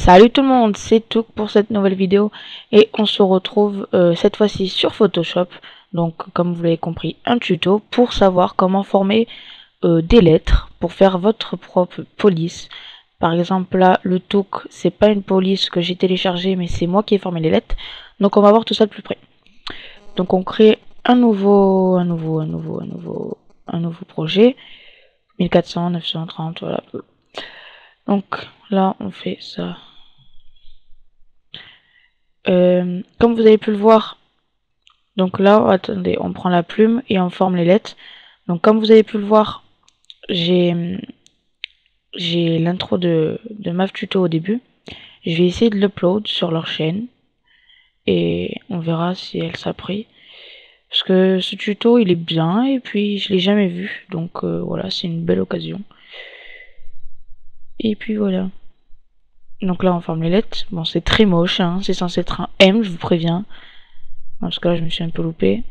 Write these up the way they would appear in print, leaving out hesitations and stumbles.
Salut tout le monde, c'est tout pour cette nouvelle vidéo et on se retrouve cette fois-ci sur Photoshop. Donc comme vous l'avez compris, un tuto pour savoir comment former des lettres pour faire votre propre police. Par exemple là, le touk, c'est pas une police que j'ai téléchargée mais c'est moi qui ai formé les lettres. Donc on va voir tout ça de plus près. Donc on crée un nouveau projet. 1400, 930, voilà. Donc là on fait ça. Comme vous avez pu le voir, donc là, attendez, on prend la plume et on forme les lettres. Donc comme vous avez pu le voir, j'ai l'intro de Math Tuto au début. Je vais essayer de l'upload sur leur chaîne et on verra si elle s'a pris. Parce que ce tuto il est bien et puis je l'ai jamais vu, donc voilà, c'est une belle occasion. Et puis voilà. Donc là on forme les lettres. Bon, c'est très moche, hein, c'est censé être un M, je vous préviens. Parce que là je me suis un peu loupé.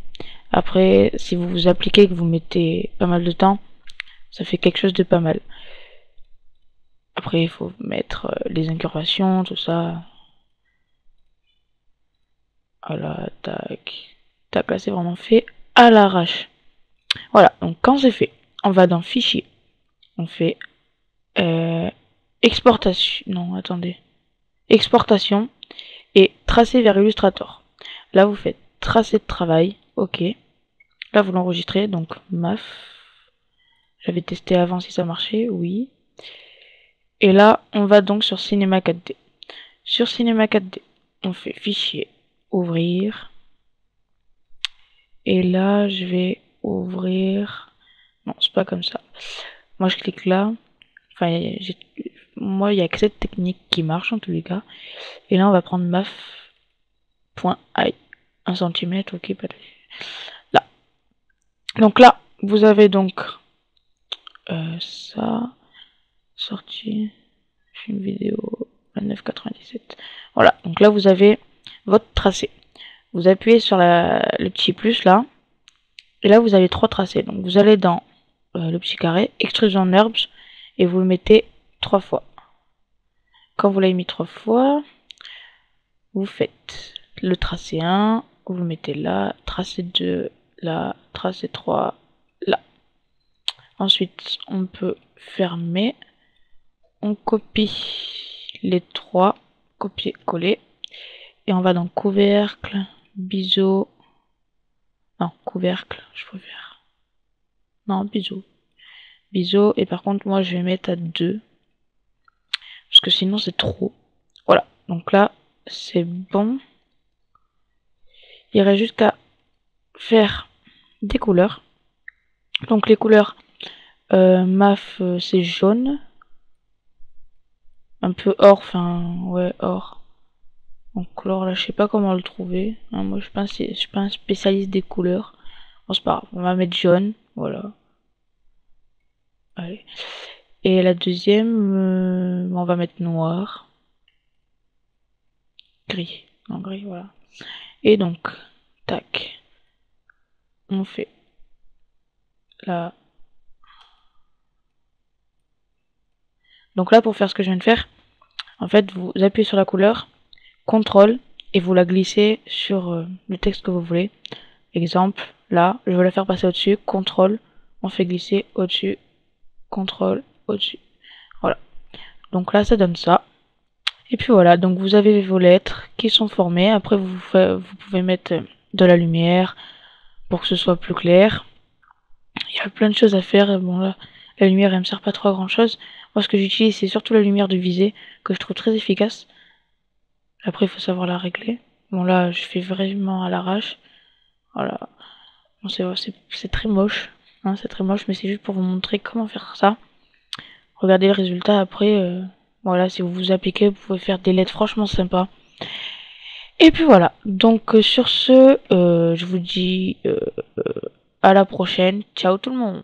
Après, si vous vous appliquez, que vous mettez pas mal de temps, ça fait quelque chose de pas mal. Après, il faut mettre les incurvations, tout ça. Voilà, tac. Tac, là c'est vraiment fait à l'arrache. Voilà, donc quand c'est fait, on va dans Fichier. On fait Exportation. Non, attendez. Exportation et Tracer vers Illustrator. Là, vous faites Tracer de travail. Ok. Là, vous l'enregistrez, donc MAF. J'avais testé avant si ça marchait, oui. Et là, on va donc sur Cinema 4D. Sur Cinema 4D, on fait Fichier, Ouvrir. Et là, je vais ouvrir... Non, c'est pas comme ça. Moi, je clique là. Enfin, moi, il n'y a que cette technique qui marche en tous les cas. Et là, on va prendre maf.i. 1 cm, ok, pas de... Là. Donc là, vous avez donc ça. Sorti. J'ai une vidéo 29,97. Voilà, donc là, vous avez votre tracé. Vous appuyez sur le petit plus là. Et là, vous avez 3 tracés. Donc, vous allez dans le petit carré, Extrusion NURBS, et vous le mettez 3 fois. Quand vous l'avez mis 3 fois, vous faites le tracé 1, vous le mettez là, tracé 2, là, tracé 3, là. Ensuite, on peut fermer. On copie les 3, copier-coller. Et on va dans couvercle, biseau. Non, couvercle, je préfère. Non, biseau. Biseau, et par contre, moi, je vais mettre à 2. Parce que sinon, c'est trop. Voilà, donc là, c'est bon. Il reste juste qu'à faire des couleurs. Donc, les couleurs, MAF, c'est jaune. Un peu or, enfin, ouais, or. Donc, alors là, je sais pas comment le trouver. Hein, moi, je suis pas un spécialiste des couleurs. Bon, c'est pas grave, on va mettre jaune, voilà. Allez. Et la deuxième, on va mettre noir. Gris. Non, gris, voilà. Et donc, tac. On fait là. Donc là, pour faire ce que je viens de faire, en fait, vous appuyez sur la couleur, CTRL, et vous la glissez sur le texte que vous voulez. Exemple, là, je veux la faire passer au-dessus, CTRL, on fait glisser au-dessus, CTRL, au-dessus. Voilà. Donc là, ça donne ça. Et puis voilà, donc vous avez vos lettres qui sont formées. Après, vous pouvez mettre de la lumière pour que ce soit plus clair. Il y a plein de choses à faire. Bon là, la lumière, elle me sert pas trop à grand chose. Moi, ce que j'utilise, c'est surtout la lumière de visée, que je trouve très efficace. Après, il faut savoir la régler. Bon là, je fais vraiment à l'arrache. Voilà. Bon, c'est très moche. Hein, c'est très moche, mais c'est juste pour vous montrer comment faire ça. Regardez le résultat après. Voilà, si vous vous appliquez, vous pouvez faire des lettres franchement sympas. Et puis voilà, donc sur ce, je vous dis à la prochaine. Ciao tout le monde.